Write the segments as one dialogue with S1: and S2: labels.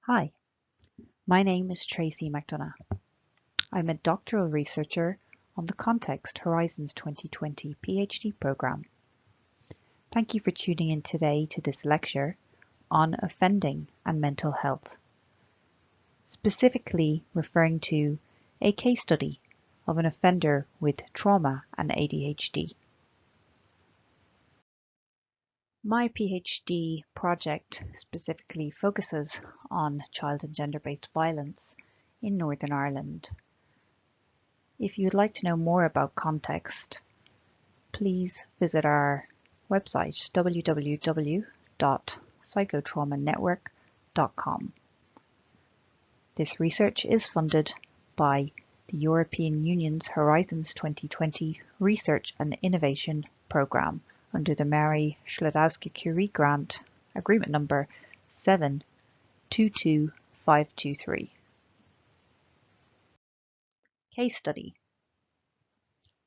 S1: Hi, my name is Tracey McDonagh. I'm a doctoral researcher on the Context Horizons 2020 PhD programme. Thank you for tuning in today to this lecture on offending and mental health, specifically referring to a case study of an offender with trauma and ADHD. My PhD project specifically focuses on child and gender-based violence in Northern Ireland. If you'd like to know more about Context, please visit our website www.psychotraumanetwork.com. This research is funded by the European Union's Horizons 2020 Research and Innovation Programme under the Marie Skłodowska-Curie Grant Agreement number 722523. Case study.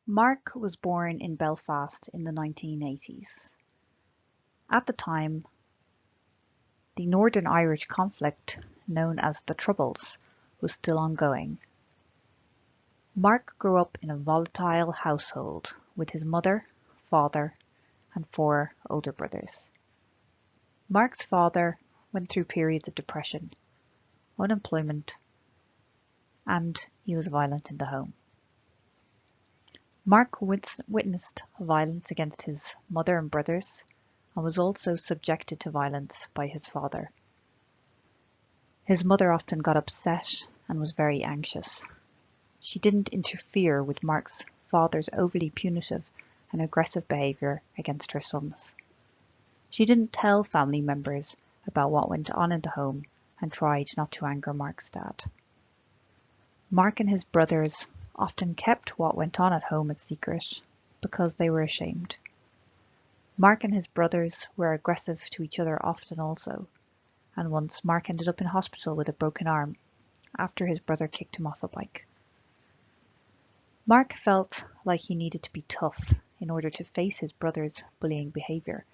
S1: Mark was born in Belfast in the 1980s. At the time, the Northern Irish conflict, known as the Troubles, was still ongoing. Mark grew up in a volatile household with his mother, father, and 4 older brothers. Mark's father went through periods of depression, unemployment, and he was violent in the home. Mark witnessed violence against his mother and brothers and was also subjected to violence by his father. His mother often got upset and was very anxious. She didn't interfere with Mark's father's overly punitive and aggressive behaviour against her sons. She didn't tell family members about what went on in the home and tried not to anger Mark's dad. Mark and his brothers often kept what went on at home a secret because they were ashamed. Mark and his brothers were aggressive to each other often also, and once Mark ended up in hospital with a broken arm after his brother kicked him off a bike. Mark felt like he needed to be tough in order to face his brother's bullying behaviour,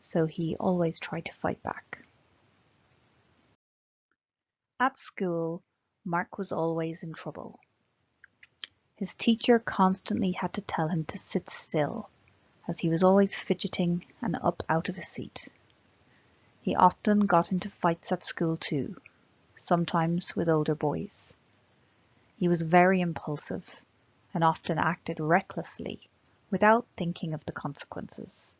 S1: so he always tried to fight back. At school, Mark was always in trouble. His teacher constantly had to tell him to sit still, as he was always fidgeting and up out of his seat. He often got into fights at school too, sometimes with older boys. He was very impulsive and often acted recklessly without thinking of the consequences.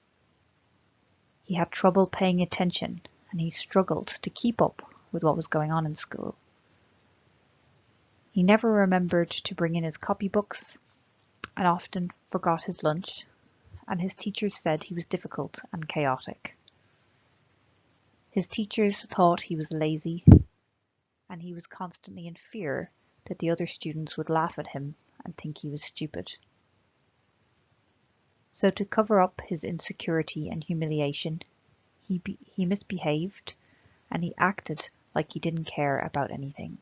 S1: He had trouble paying attention and he struggled to keep up with what was going on in school. He never remembered to bring in his copybooks and often forgot his lunch, and his teachers said he was difficult and chaotic. His teachers thought he was lazy, and he was constantly in fear that the other students would laugh at him and think he was stupid. So to cover up his insecurity and humiliation, he misbehaved and he acted like he didn't care about anything.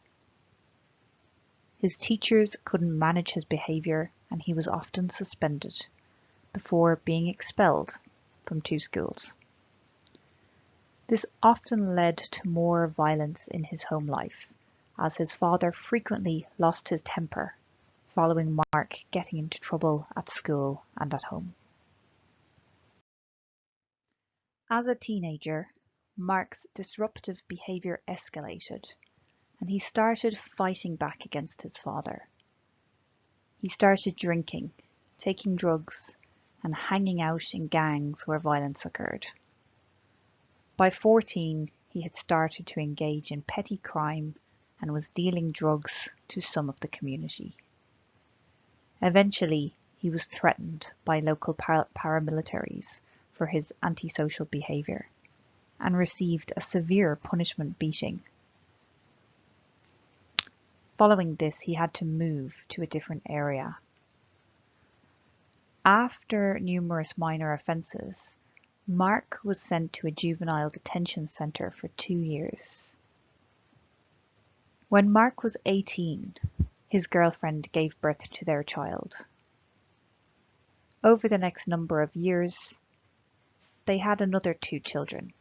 S1: His teachers couldn't manage his behaviour and he was often suspended before being expelled from 2 schools. This often led to more violence in his home life, as his father frequently lost his temper following Mark getting into trouble at school and at home. As a teenager, Mark's disruptive behaviour escalated, and he started fighting back against his father. He started drinking, taking drugs, and hanging out in gangs where violence occurred. By 14, he had started to engage in petty crime and was dealing drugs to some of the community. Eventually, he was threatened by local paramilitaries for his antisocial behaviour and received a severe punishment beating. Following this, he had to move to a different area. After numerous minor offences, Mark was sent to a juvenile detention centre for 2 years. When Mark was 18, his girlfriend gave birth to their child. Over the next number of years, they had another 2 children.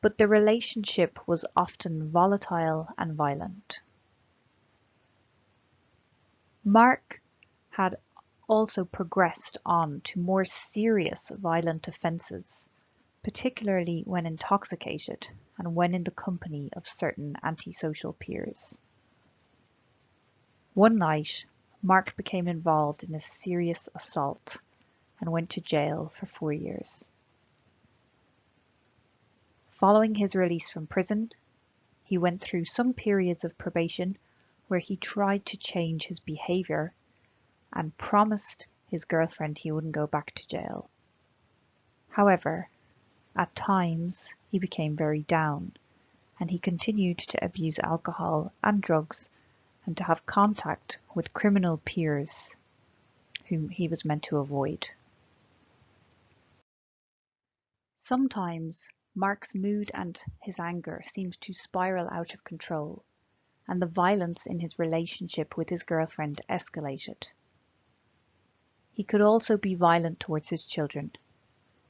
S1: but the relationship was often volatile and violent. Mark had also progressed on to more serious violent offences, particularly when intoxicated and when in the company of certain antisocial peers. One night, Mark became involved in a serious assault and went to jail for 4 years. Following his release from prison, he went through some periods of probation where he tried to change his behaviour and promised his girlfriend he wouldn't go back to jail. However, at times he became very down and he continued to abuse alcohol and drugs and to have contact with criminal peers whom he was meant to avoid. Sometimes Mark's mood and his anger seemed to spiral out of control, and the violence in his relationship with his girlfriend escalated. He could also be violent towards his children,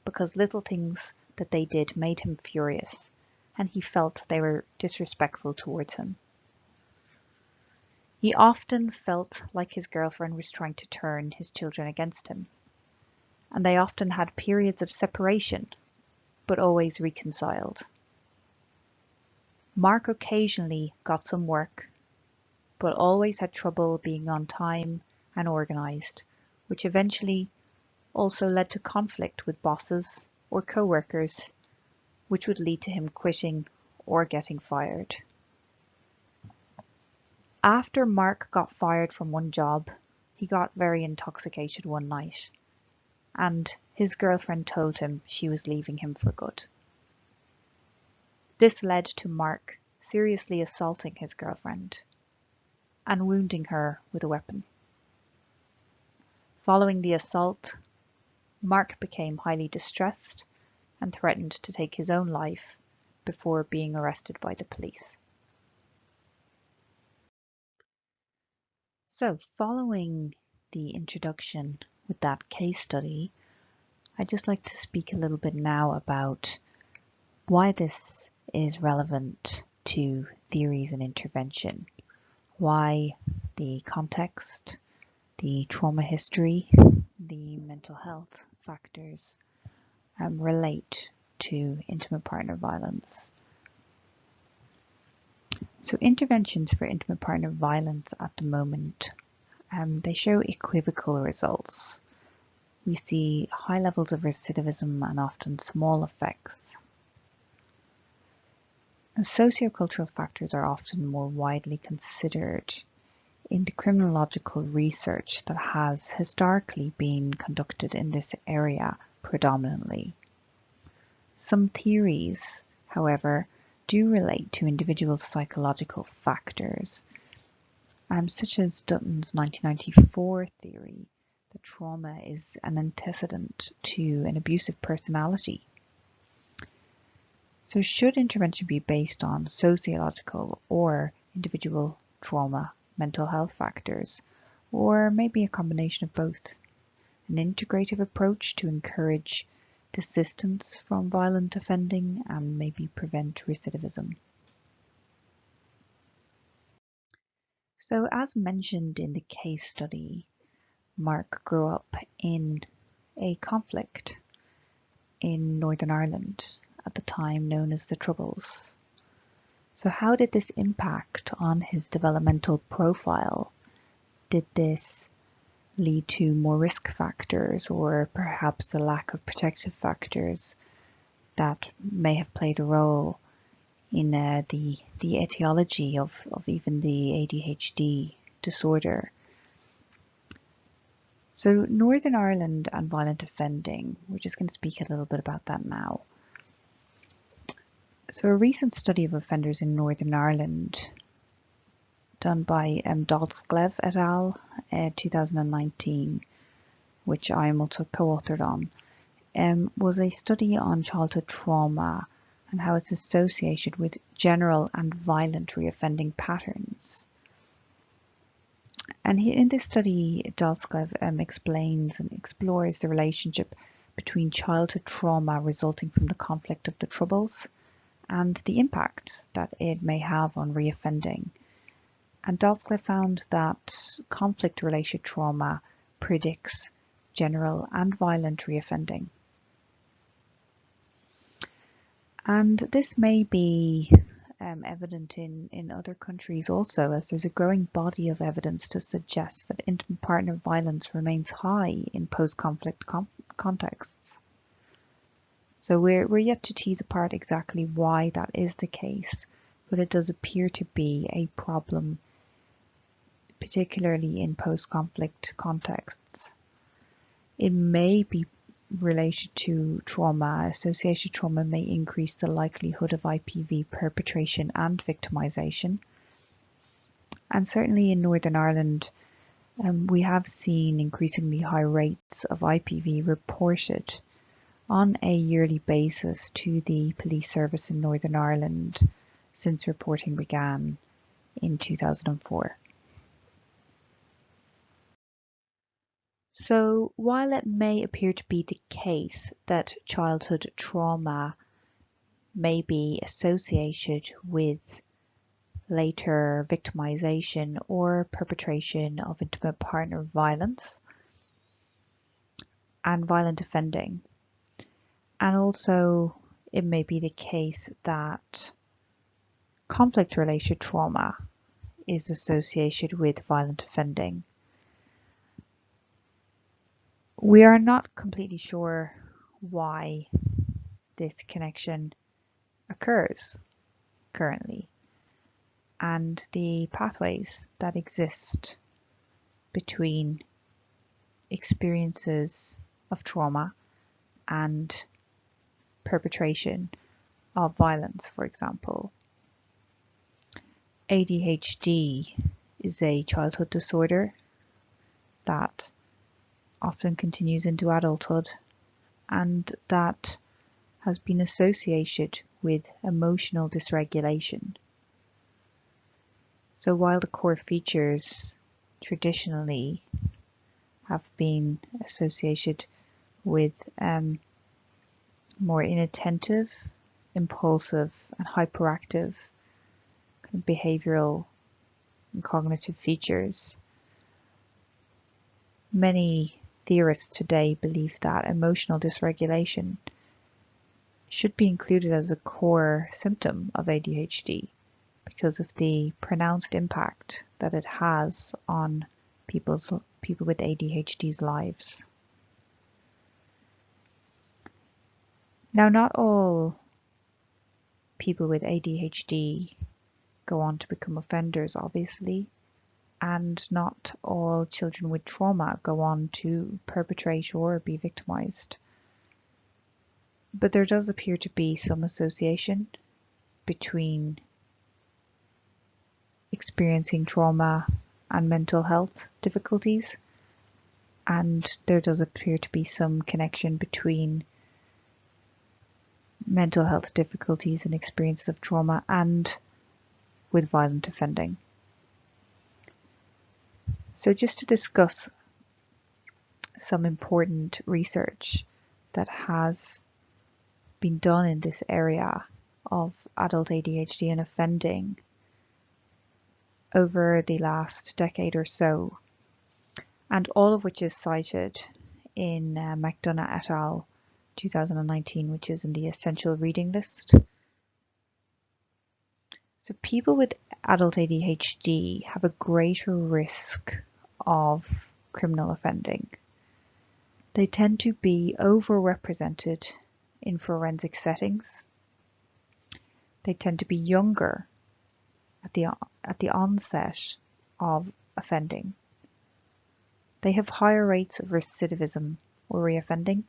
S1: because little things that they did made him furious, and he felt they were disrespectful towards him. He often felt like his girlfriend was trying to turn his children against him, and they often had periods of separation, but always reconciled. Mark occasionally got some work, but always had trouble being on time and organised, which eventually also led to conflict with bosses or co-workers, which would lead to him quitting or getting fired. After Mark got fired from one job, he got very intoxicated one night, and his girlfriend told him she was leaving him for good. This led to Mark seriously assaulting his girlfriend and wounding her with a weapon. Following the assault, Mark became highly distressed and threatened to take his own life before being arrested by the police. So, following the introduction with that case study, I'd just like to speak a little bit now about why this is relevant to theories and intervention, why the context, the trauma history, the mental health factors relate to intimate partner violence. So interventions for intimate partner violence at the moment, they show equivocal results. We see high levels of recidivism and often small effects. And sociocultural factors are often more widely considered in the criminological research that has historically been conducted in this area predominantly. Some theories, however, do relate to individual psychological factors, such as Dutton's 1994 theory that trauma is an antecedent to an abusive personality. So should intervention be based on sociological or individual trauma, mental health factors, or maybe a combination of both? An integrative approach to encourage desistance from violent offending and maybe prevent recidivism. So as mentioned in the case study, Mark grew up in a conflict in Northern Ireland, at the time known as the Troubles. So how did this impact on his developmental profile? Did this lead to more risk factors, or perhaps the lack of protective factors that may have played a role in the etiology of even the ADHD disorder? So Northern Ireland and violent offending, we're just going to speak a little bit about that now. So a recent study of offenders in Northern Ireland done by Dalsklev et al. 2019, which I am also co-authored on, was a study on childhood trauma and how it's associated with general and violent reoffending patterns. And in this study, Dalsklev explains and explores the relationship between childhood trauma resulting from the conflict of the Troubles and the impact that it may have on reoffending. And Dalzcliffe found that conflict-related trauma predicts general and violent reoffending. And this may be evident in other countries also, as there's a growing body of evidence to suggest that intimate partner violence remains high in post-conflict contexts. So we're yet to tease apart exactly why that is the case, but it does appear to be a problem, particularly in post-conflict contexts. It may be related to trauma. Associated trauma may increase the likelihood of IPV perpetration and victimization. And certainly in Northern Ireland, we have seen increasingly high rates of IPV reported on a yearly basis to the police service in Northern Ireland since reporting began in 2004. So while it may appear to be the case that childhood trauma may be associated with later victimization or perpetration of intimate partner violence and violent offending, and also it may be the case that conflict-related trauma is associated with violent offending, we are not completely sure why this connection occurs currently, and the pathways that exist between experiences of trauma and perpetration of violence, for example. ADHD is a childhood disorder that often continues into adulthood and that has been associated with emotional dysregulation. So while the core features traditionally have been associated with more inattentive, impulsive and hyperactive kind of behavioral and cognitive features, many theorists today believe that emotional dysregulation should be included as a core symptom of ADHD because of the pronounced impact that it has on people with ADHD's lives. Now, not all people with ADHD go on to become offenders, obviously, and not all children with trauma go on to perpetrate or be victimized. But there does appear to be some association between experiencing trauma and mental health difficulties, and there does appear to be some connection between mental health difficulties and experiences of trauma and with violent offending. So just to discuss some important research that has been done in this area of adult ADHD and offending over the last decade or so, and all of which is cited in McDonagh et al. 2019, which is in the essential reading list. So people with adult ADHD have a greater risk of criminal offending. They tend to be overrepresented in forensic settings. They tend to be younger at the onset of offending. They have higher rates of recidivism or reoffending.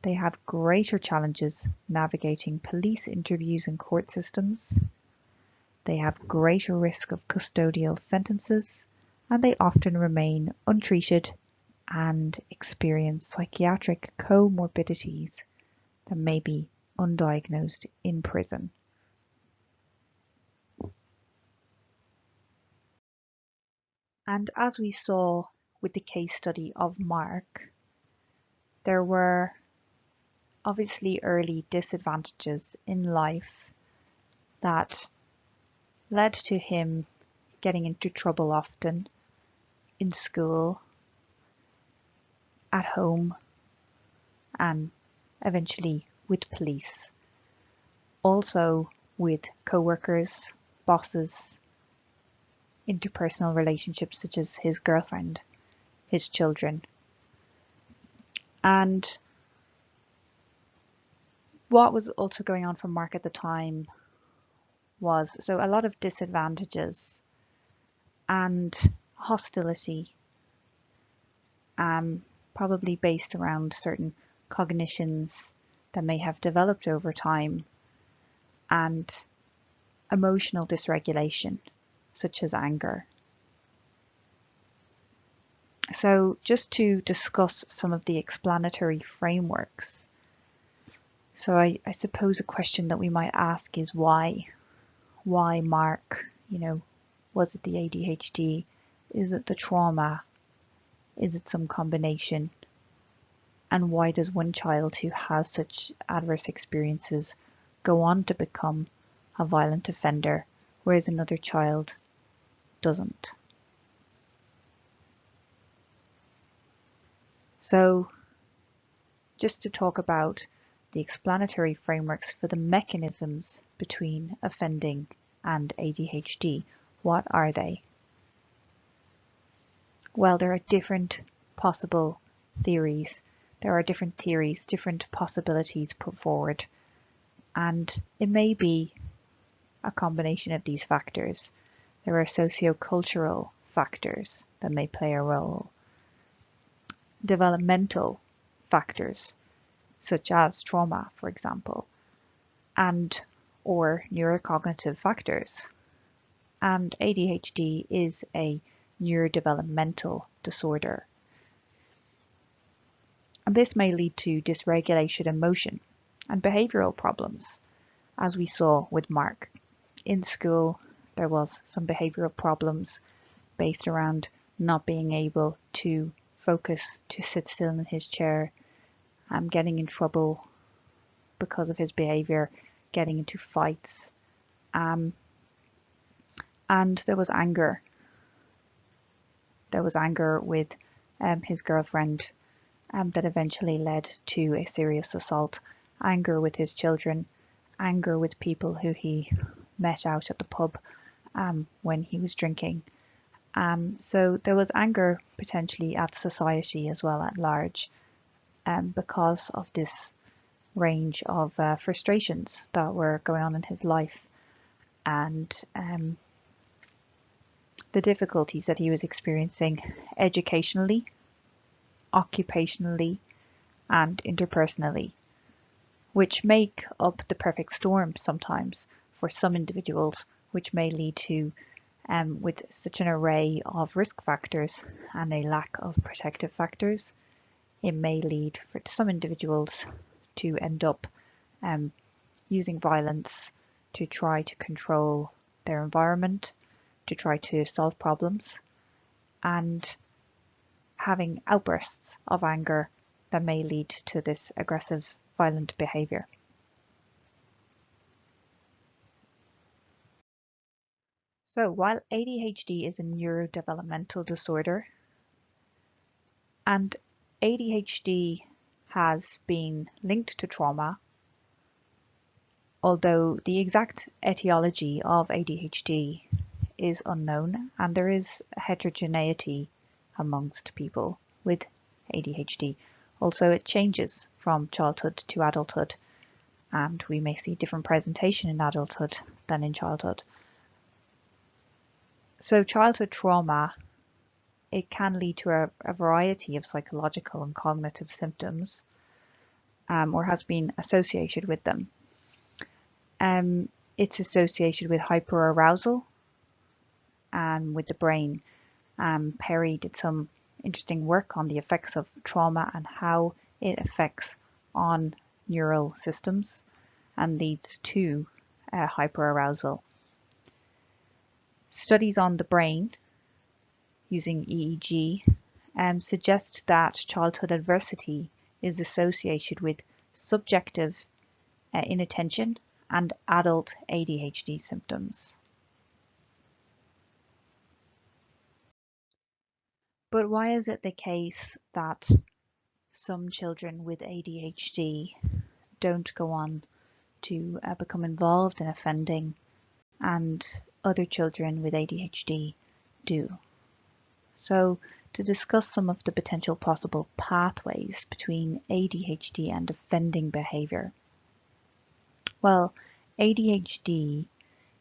S1: They have greater challenges navigating police interviews and court systems. They have greater risk of custodial sentences, and they often remain untreated and experience psychiatric comorbidities that may be undiagnosed in prison. And as we saw with the case study of Mark, there were obviously early disadvantages in life that led to him getting into trouble often in school, at home, and eventually with police. Also with co-workers, bosses, interpersonal relationships such as his girlfriend, his children. And what was also going on for Mark at the time was a lot of disadvantages and hostility, probably based around certain cognitions that may have developed over time, and emotional dysregulation, such as anger. So just to discuss some of the explanatory frameworks. So I suppose a question that we might ask is why? Why Mark? Was it the ADHD? Is it the trauma? Is it some combination? And why does one child who has such adverse experiences go on to become a violent offender, whereas another child doesn't? So just to talk about the explanatory frameworks for the mechanisms between offending and ADHD, what are they? Well, there are different possible theories. There are different theories, different possibilities put forward, and it may be a combination of these factors. There are socio-cultural factors that may play a role, developmental factors such as trauma, for example, and or neurocognitive factors. And ADHD is a neurodevelopmental disorder. And this may lead to dysregulated emotion and behavioral problems, as we saw with Mark. In school, there was some behavioral problems based around not being able to focus, to sit still in his chair, getting in trouble because of his behavior, getting into fights, and there was anger. There was anger with his girlfriend that eventually led to a serious assault, anger with his children, anger with people who he met out at the pub when he was drinking. So there was anger potentially at society as well at large, because of this range of frustrations that were going on in his life, and the difficulties that he was experiencing educationally, occupationally, and interpersonally, which make up the perfect storm sometimes for some individuals, which may lead to, with such an array of risk factors and a lack of protective factors, it may lead for some individuals to end up using violence to try to control their environment, to try to solve problems, and having outbursts of anger that may lead to this aggressive, violent behavior. So while ADHD is a neurodevelopmental disorder, and ADHD has been linked to trauma, although the exact etiology of ADHD is unknown, and there is heterogeneity amongst people with ADHD. Also, it changes from childhood to adulthood, and we may see different presentation in adulthood than in childhood. So childhood trauma, it can lead to a variety of psychological and cognitive symptoms, or has been associated with them. It's associated with hyperarousal and with the brain. Perry did some interesting work on the effects of trauma and how it affects on neural systems and leads to hyperarousal. Studies on the brain using EEG suggest that childhood adversity is associated with subjective inattention, and adult ADHD symptoms. But why is it the case that some children with ADHD don't go on to become involved in offending and other children with ADHD do? So, to discuss some of the potential possible pathways between ADHD and offending behaviour. Well, ADHD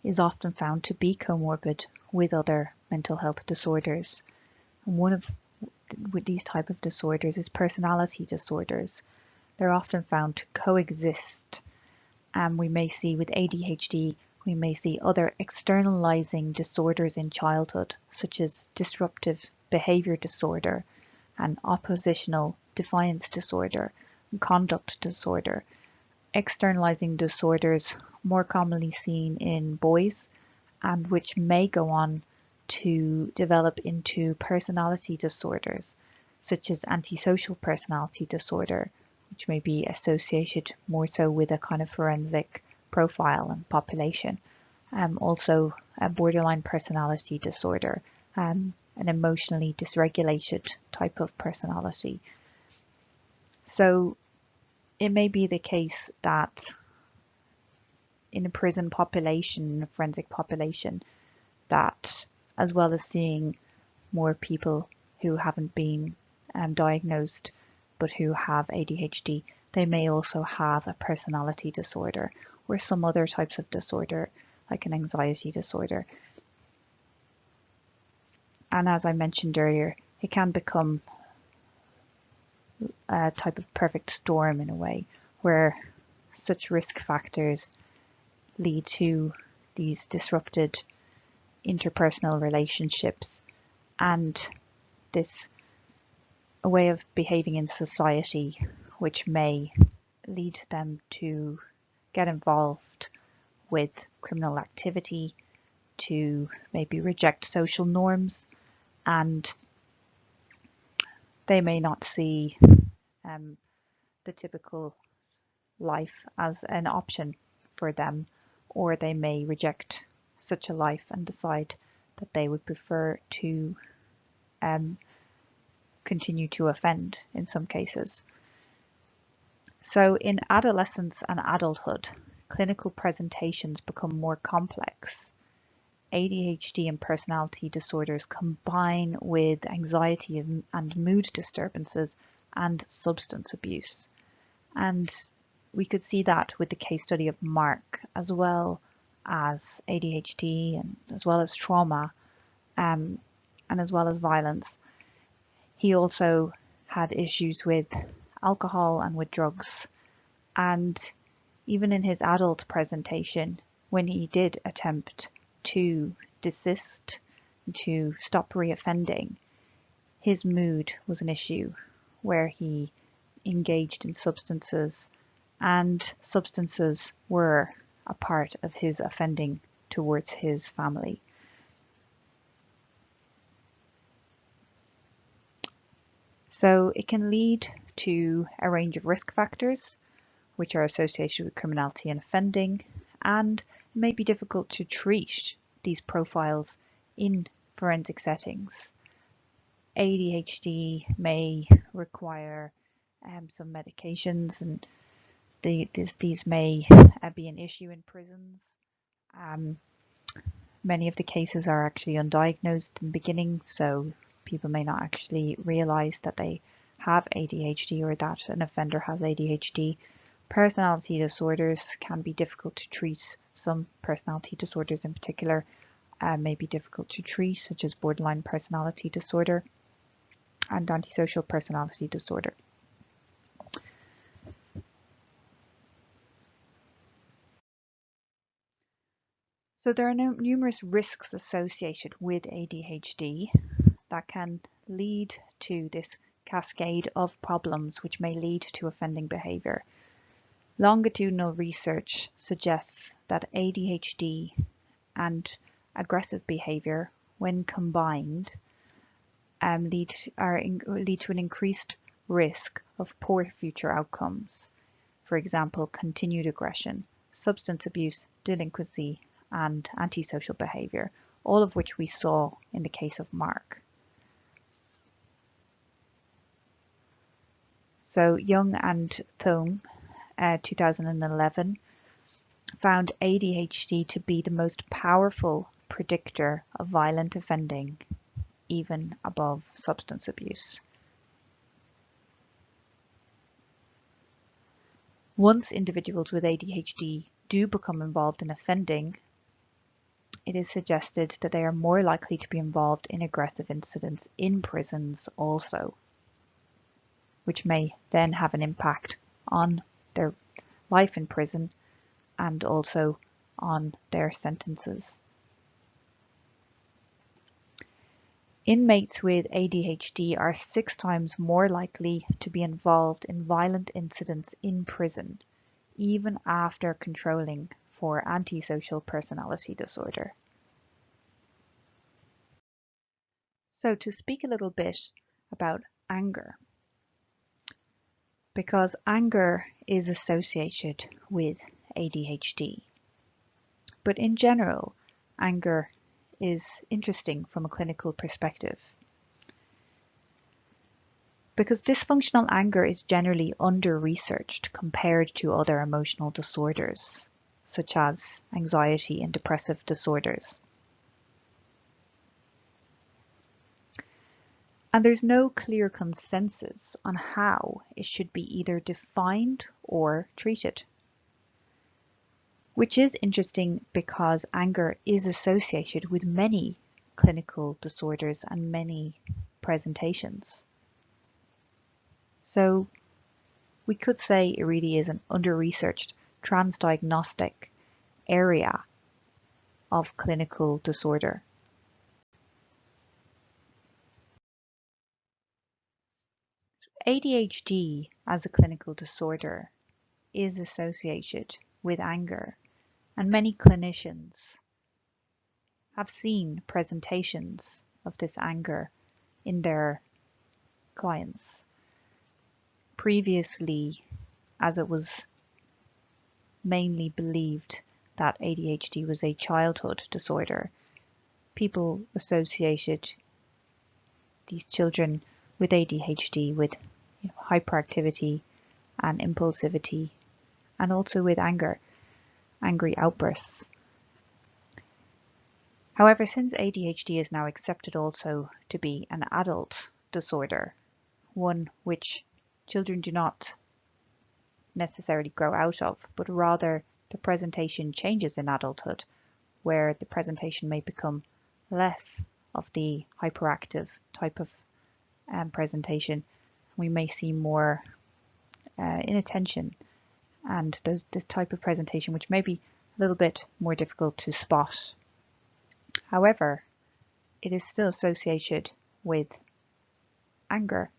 S1: is often found to be comorbid with other mental health disorders. And one of with these type of disorders is personality disorders. They're often found to coexist. And we may see with ADHD, we may see other externalizing disorders in childhood, such as disruptive behavior disorder and oppositional defiance disorder and conduct disorder. Externalizing disorders more commonly seen in boys and which may go on to develop into personality disorders, such as antisocial personality disorder, which may be associated more so with a kind of forensic profile and population. Also a borderline personality disorder, an emotionally dysregulated type of personality. So it may be the case that in a prison population, a forensic population, that as well as seeing more people who haven't been diagnosed but who have ADHD, they may also have a personality disorder or some other types of disorder like an anxiety disorder. And as I mentioned earlier, it can become a type of perfect storm in a way, where such risk factors lead to these disrupted interpersonal relationships and this a way of behaving in society which may lead them to get involved with criminal activity, to maybe reject social norms, and they may not see the typical life as an option for them, or they may reject such a life and decide that they would prefer to continue to offend in some cases. So in adolescence and adulthood, clinical presentations become more complex. ADHD and personality disorders combine with anxiety and mood disturbances and substance abuse. And we could see that with the case study of Mark, as well as ADHD and as well as trauma and as well as violence. He also had issues with alcohol and with drugs. And even in his adult presentation, when he did attempt to desist, to stop reoffending, his mood was an issue where he engaged in substances, and substances were a part of his offending towards his family. So it can lead to a range of risk factors which are associated with criminality and offending, and it may be difficult to treat these profiles in forensic settings. ADHD may require some medications, and these may be an issue in prisons. Many of the cases are actually undiagnosed in the beginning, so people may not actually realize that they have ADHD or that an offender has ADHD. Personality disorders can be difficult to treat. Some personality disorders in particular may be difficult to treat, such as borderline personality disorder and antisocial personality disorder. So there are numerous risks associated with ADHD that can lead to this cascade of problems which may lead to offending behavior. Longitudinal research suggests that ADHD and aggressive behavior, when combined, lead to an increased risk of poor future outcomes. for example, continued aggression, substance abuse, delinquency, and antisocial behaviour, all of which we saw in the case of Mark. So Young and Thome, 2011, found ADHD to be the most powerful predictor of violent offending, even above substance abuse. Once individuals with ADHD do become involved in offending, it is suggested that they are more likely to be involved in aggressive incidents in prisons also, which may then have an impact on their life in prison and also on their sentences. Inmates with ADHD are 6 times more likely to be involved in violent incidents in prison, even after controlling for antisocial personality disorder. So to speak a little bit about anger, because anger is associated with ADHD. But in general, anger is interesting from a clinical perspective, because dysfunctional anger is generally under-researched compared to other emotional disorders, such as anxiety and depressive disorders. And there's no clear consensus on how it should be either defined or treated. Which is interesting because anger is associated with many clinical disorders and many presentations. So we could say it really is an under-researched transdiagnostic area of clinical disorder. ADHD as a clinical disorder is associated with anger, and many clinicians have seen presentations of this anger in their clients. Previously, as it was mainly believed that ADHD was a childhood disorder, people associated these children with ADHD with hyperactivity and impulsivity, and also with angry outbursts. However, since ADHD is now accepted also to be an adult disorder, one which children do not necessarily grow out of, but rather the presentation changes in adulthood, where the presentation may become less of the hyperactive type of presentation. We may see more inattention and this type of presentation, which may be a little bit more difficult to spot. However, it is still associated with anger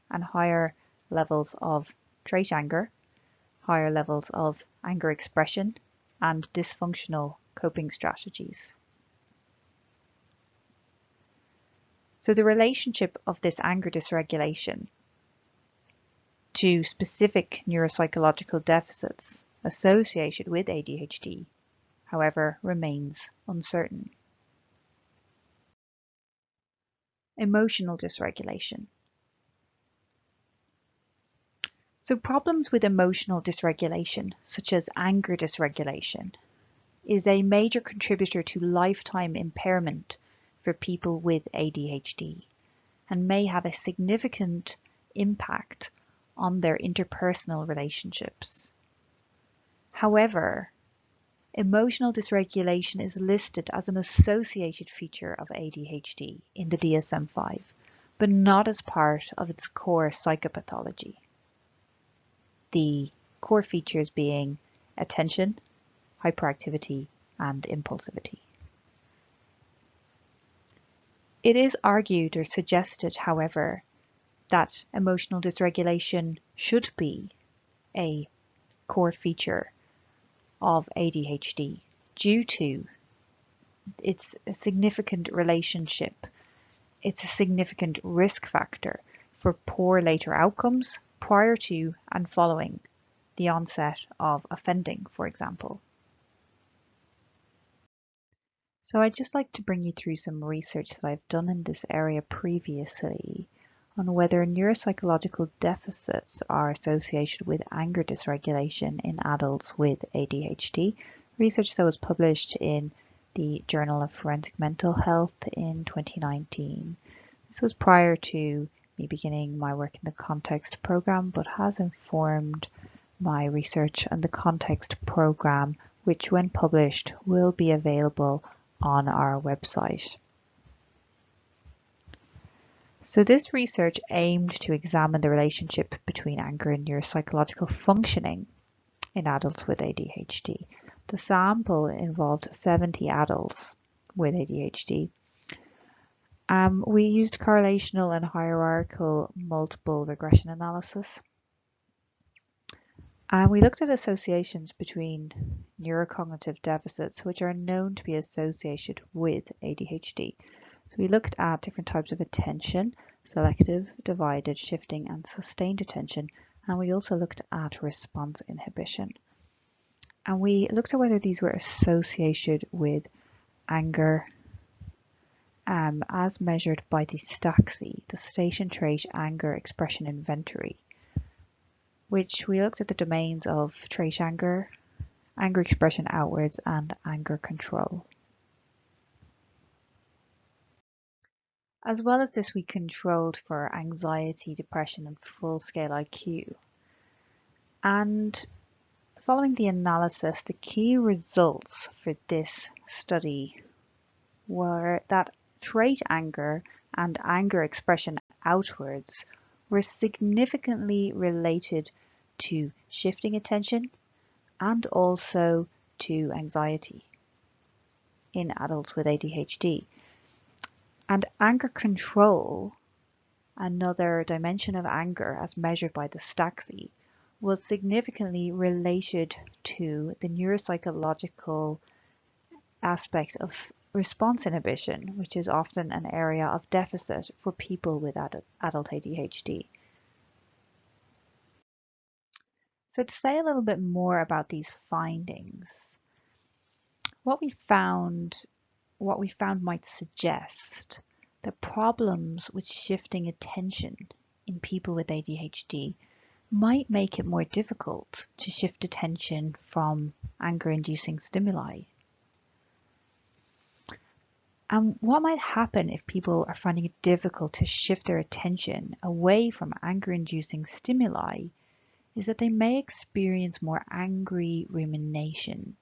S1: and higher levels of trait anger, higher levels of anger expression, and dysfunctional coping strategies. So the relationship of this anger dysregulation to specific neuropsychological deficits associated with ADHD, however, remains uncertain. Emotional dysregulation. So problems with emotional dysregulation, such as anger dysregulation, is a major contributor to lifetime impairment for people with ADHD and may have a significant impact on their interpersonal relationships. However, emotional dysregulation is listed as an associated feature of ADHD in the DSM-5, but not as part of its core psychopathology. The core features being attention, hyperactivity, and impulsivity. It is argued or suggested, however, that emotional dysregulation should be a core feature of ADHD due to its significant relationship. It's a significant risk factor for poor later outcomes prior to and following the onset of offending, for example. So I'd just like to bring you through some research that I've done in this area previously on whether neuropsychological deficits are associated with anger dysregulation in adults with ADHD. Research that was published in the Journal of Forensic Mental Health in 2019. This was prior to me beginning my work in the Context program, but has informed my research on the Context program, which when published will be available on our website. So this research aimed to examine the relationship between anger and neuropsychological functioning in adults with ADHD. The sample involved 70 adults with ADHD. We used correlational and hierarchical multiple regression analysis. And we looked at associations between neurocognitive deficits, which are known to be associated with ADHD. So we looked at different types of attention, selective, divided, shifting, and sustained attention. And we also looked at response inhibition. And we looked at whether these were associated with anger as measured by the STAXI, the Station Trait Anger Expression Inventory, which we looked at the domains of trait anger, anger expression outwards, and anger control. As well as this, we controlled for anxiety, depression, and full-scale IQ. And following the analysis, the key results for this study were that trait anger and anger expression outwards were significantly related to shifting attention and also to anxiety in adults with ADHD. And anger control, another dimension of anger as measured by the STAXI, was significantly related to the neuropsychological aspect of response inhibition, which is often an area of deficit for people with adult ADHD. So to say a little bit more about these findings, what we found might suggest that problems with shifting attention in people with ADHD might make it more difficult to shift attention from anger-inducing stimuli. And what might happen if people are finding it difficult to shift their attention away from anger-inducing stimuli is that they may experience more angry rumination,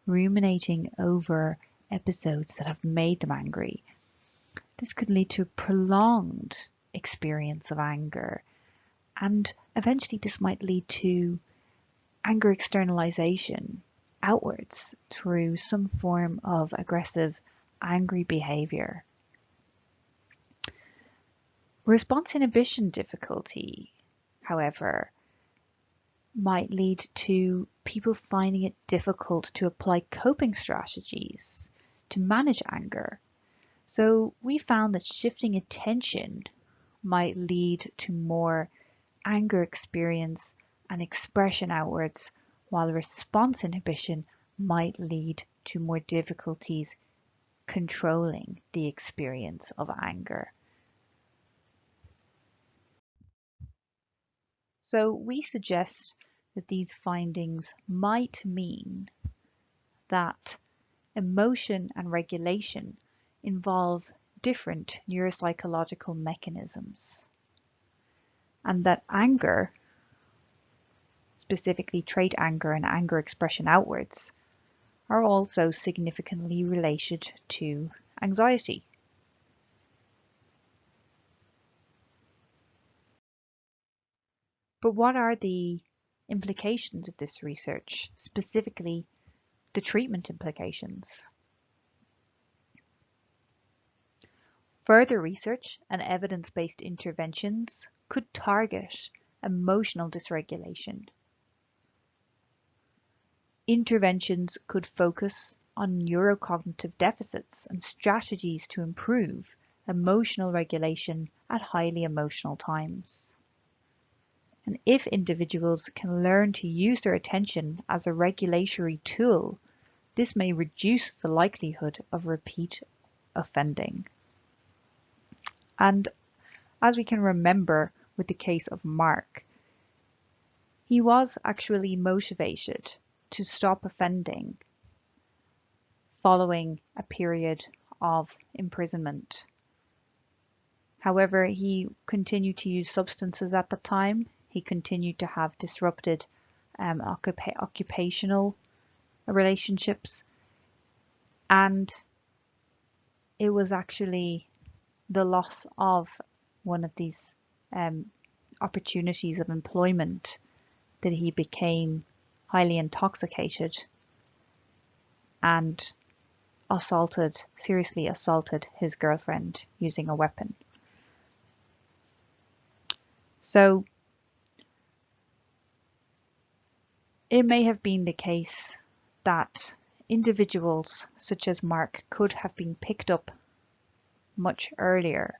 S1: ruminating over episodes that have made them angry. This could lead to a prolonged experience of anger, and eventually this might lead to anger externalization outwards through some form of aggressive, angry behavior. Response inhibition difficulty, however, might lead to people finding it difficult to apply coping strategies to manage anger. So we found that shifting attention might lead to more anger experience and expression outwards, while response inhibition might lead to more difficulties controlling the experience of anger. So we suggest that these findings might mean that emotion and regulation involve different neuropsychological mechanisms, and that anger, specifically trait anger and anger expression outwards, are also significantly related to anxiety. But what are the implications of this research, specifically the treatment implications? Further research and evidence-based interventions could target emotional dysregulation. Interventions could focus on neurocognitive deficits and strategies to improve emotional regulation at highly emotional times. And if individuals can learn to use their attention as a regulatory tool, this may reduce the likelihood of repeat offending. And as we can remember with the case of Mark, he was actually motivated to stop offending following a period of imprisonment. However, he continued to use substances at the time. He continued to have disrupted occupational relationships, and it was actually the loss of one of these opportunities of employment that he became highly intoxicated and seriously assaulted his girlfriend using a weapon. So it may have been the case that individuals such as Mark could have been picked up much earlier.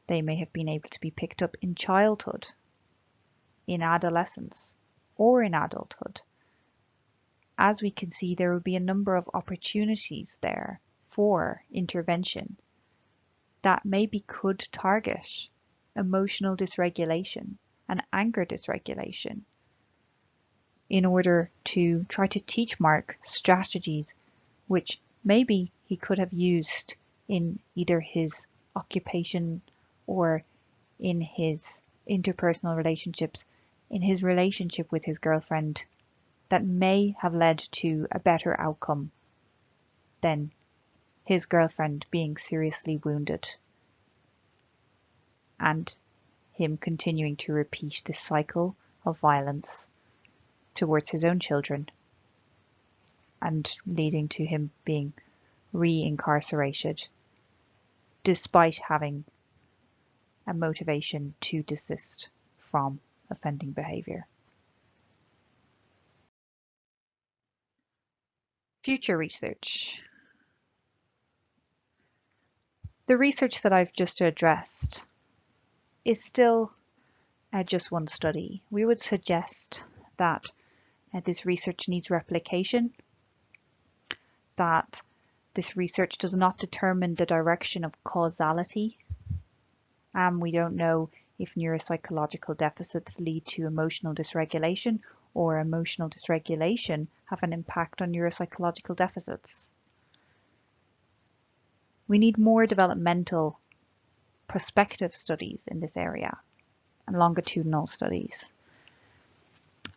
S1: They may have been able to be picked up in childhood, in adolescence, or in adulthood. As we can see, there will be a number of opportunities there for intervention that maybe could target emotional dysregulation and anger dysregulation in order to try to teach Mark strategies which maybe he could have used in either his occupation or in his interpersonal relationships, in his relationship with his girlfriend, that may have led to a better outcome than his girlfriend being seriously wounded and him continuing to repeat this cycle of violence towards his own children and leading to him being re-incarcerated despite having a motivation to desist from offending behaviour. Future research. The research that I've just addressed is still just one study. We would suggest that this research needs replication, that this research does not determine the direction of causality. We don't know if neuropsychological deficits lead to emotional dysregulation or emotional dysregulation have an impact on neuropsychological deficits. We need more developmental prospective studies in this area and longitudinal studies.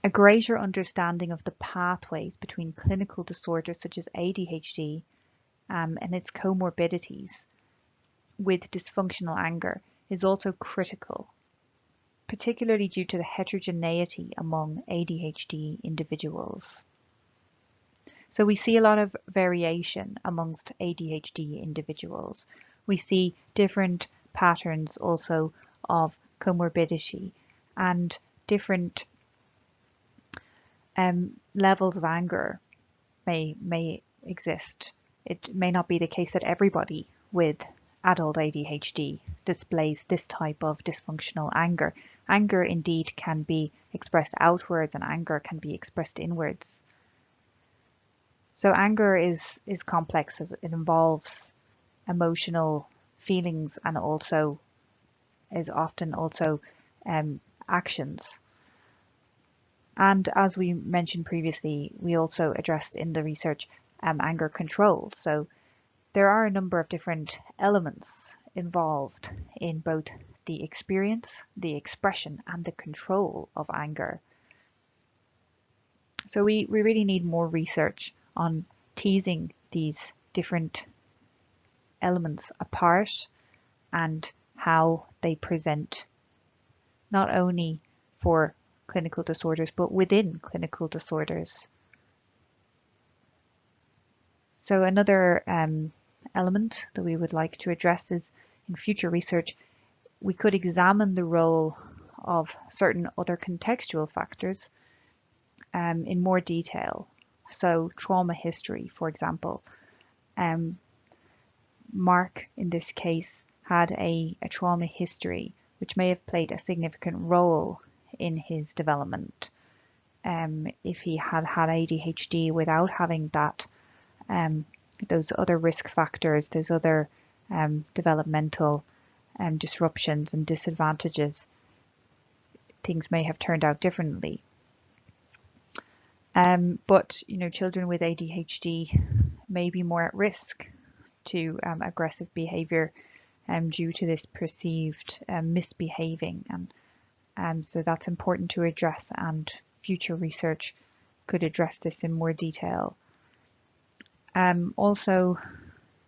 S1: A greater understanding of the pathways between clinical disorders such as ADHD and its comorbidities with dysfunctional anger is also critical, particularly due to the heterogeneity among ADHD individuals. So we see a lot of variation amongst ADHD individuals. We see different patterns also of comorbidity and different levels of anger may exist. It may not be the case that everybody with adult ADHD displays this type of dysfunctional anger. Anger indeed can be expressed outwards and anger can be expressed inwards. So anger is complex as it involves emotional feelings and also is often also actions. And as we mentioned previously, we also addressed in the research anger control. So there are a number of different elements involved in both the experience, the expression, and the control of anger. So we really need more research on teasing these different elements apart and how they present not only for clinical disorders but within clinical disorders. So another element that we would like to address is in future research we could examine the role of certain other contextual factors in more detail. So trauma history, for example. Mark in this case had a trauma history which may have played a significant role in his development. If he had had ADHD without having that, those other risk factors, those other developmental disruptions and disadvantages, things may have turned out differently. But children with ADHD may be more at risk to aggressive behaviour due to this perceived misbehaving, and so that's important to address, and future research could address this in more detail. Also,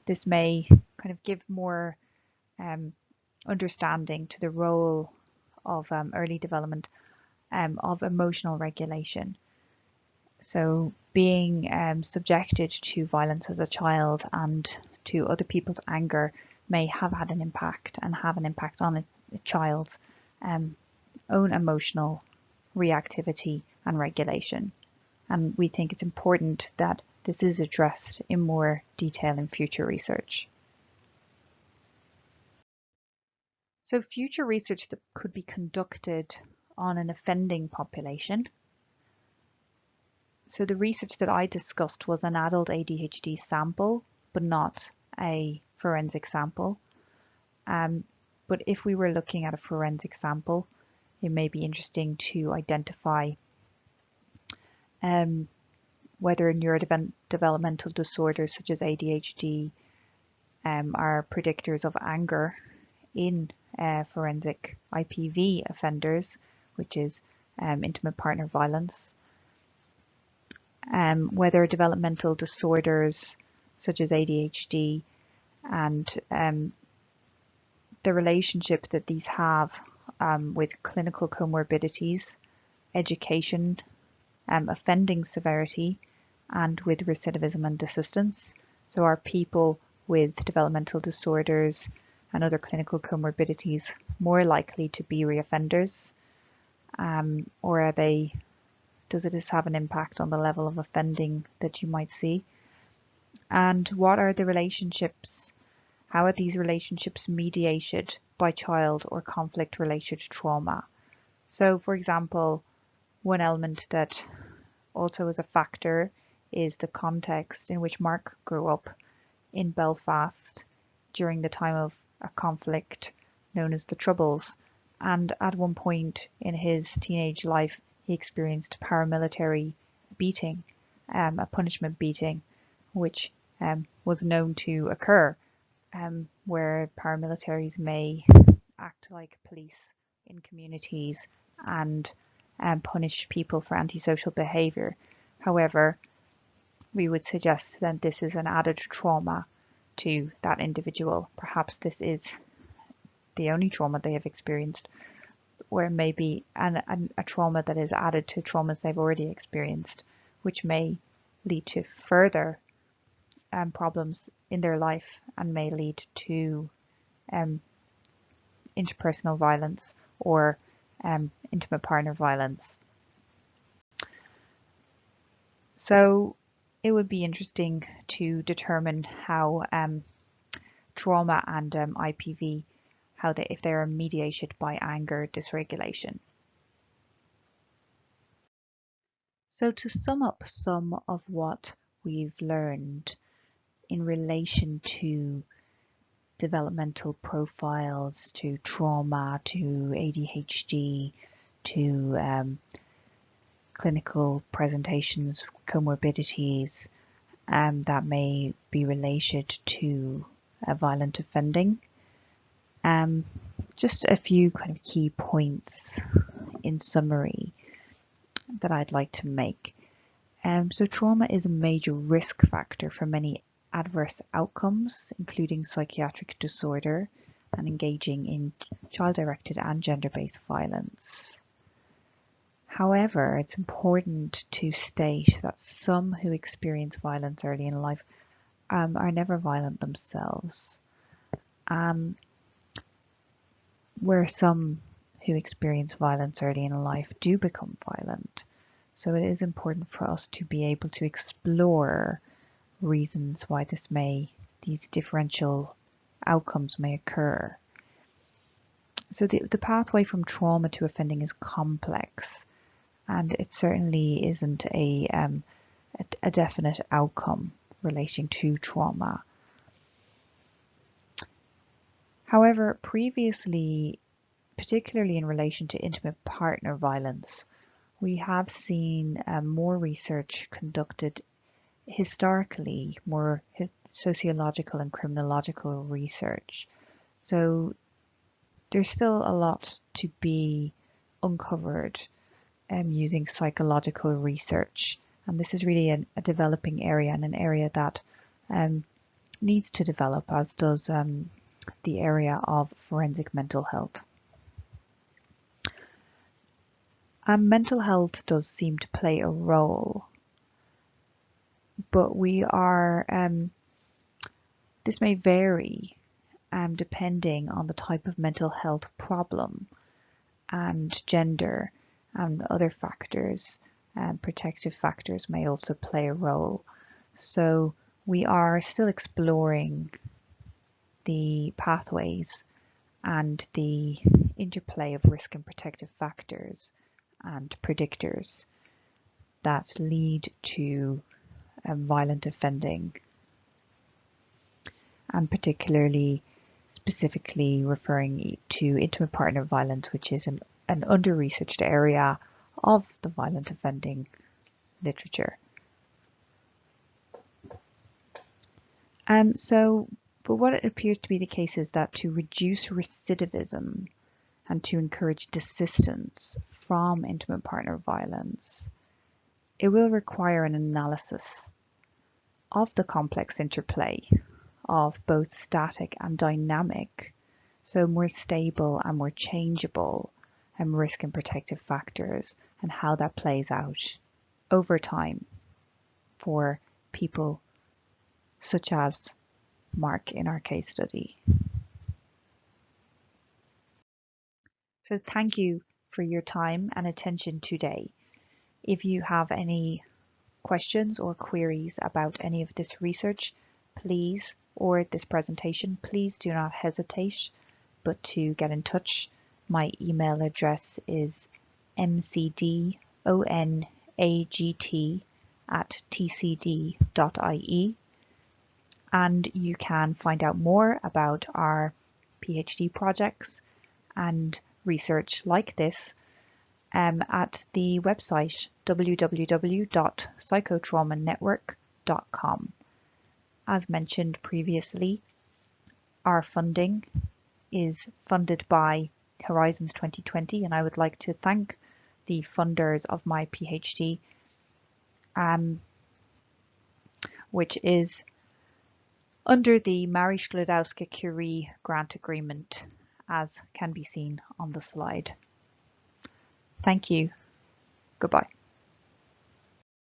S1: this may kind of give more understanding to the role of early development of emotional regulation. So being subjected to violence as a child and to other people's anger may have had an impact and have an impact on a child's own emotional reactivity and regulation. And we think it's important that this is addressed in more detail in future research. So future research that could be conducted on an offending population. So the research that I discussed was an adult ADHD sample, but not a forensic sample. But if we were looking at a forensic sample, it may be interesting to identify whether neurodevelopmental disorders such as ADHD are predictors of anger in forensic IPV offenders, which is intimate partner violence. Whether developmental disorders such as ADHD and the relationship that these have with clinical comorbidities, education, offending severity, and with recidivism and desistance. So are people with developmental disorders and other clinical comorbidities more likely to be reoffenders, or are they? Does this have an impact on the level of offending that you might see? And what are the relationships? How are these relationships mediated by child or conflict-related trauma? So, for example, one element that also is a factor is the context in which Mark grew up in Belfast during the time of a conflict known as the Troubles. And at one point in his teenage life, he experienced paramilitary beating, a punishment beating, which was known to occur, where paramilitaries may act like police in communities and punish people for antisocial behaviour. However, we would suggest that this is an added trauma to that individual. Perhaps this is the only trauma they have experienced, or maybe a trauma that is added to traumas they've already experienced, which may lead to further problems in their life and may lead to interpersonal violence or intimate partner violence. So it would be interesting to determine how trauma and IPV, if they are mediated by anger dysregulation. So to sum up some of what we've learned in relation to developmental profiles, to trauma, to ADHD, to clinical presentations, comorbidities that may be related to violent offending. Just a few kind of key points in summary that I'd like to make. So trauma is a major risk factor for many adverse outcomes, including psychiatric disorder and engaging in child-directed and gender-based violence. However, it's important to state that some who experience violence early in life are never violent themselves, where some who experience violence early in life do become violent. So it is important for us to be able to explore reasons why these differential outcomes may occur. So the pathway from trauma to offending is complex, and it certainly isn't a definite outcome relating to trauma. However, previously, particularly in relation to intimate partner violence, we have seen more research conducted historically, more sociological and criminological research. So there's still a lot to be uncovered using psychological research. And this is really a developing area, and an area that needs to develop, as does the area of forensic mental health. Mental health does seem to play a role, but this may vary depending on the type of mental health problem and gender and other factors. Protective factors may also play a role. So we are still exploring the pathways and the interplay of risk and protective factors and predictors that lead to violent offending, and particularly specifically referring to intimate partner violence, which is an under-researched area of the violent offending literature. But what it appears to be the case is that to reduce recidivism and to encourage desistance from intimate partner violence, it will require an analysis of the complex interplay of both static and dynamic, so more stable and more changeable risk and protective factors, and how that plays out over time for people such as Mark in our case study. So thank you for your time and attention today. If you have any questions or queries about any of this research, or this presentation, please do not hesitate but to get in touch. My email address is mcdonagt@tcd.ie, and you can find out more about our PhD projects and research like this at the website www.psychotraumanetwork.com. As mentioned previously, our funding is funded by Horizons 2020, and I would like to thank the funders of my PhD, which is under the Marie Skłodowska-Curie Grant Agreement, as can be seen on the slide. Thank you. Goodbye.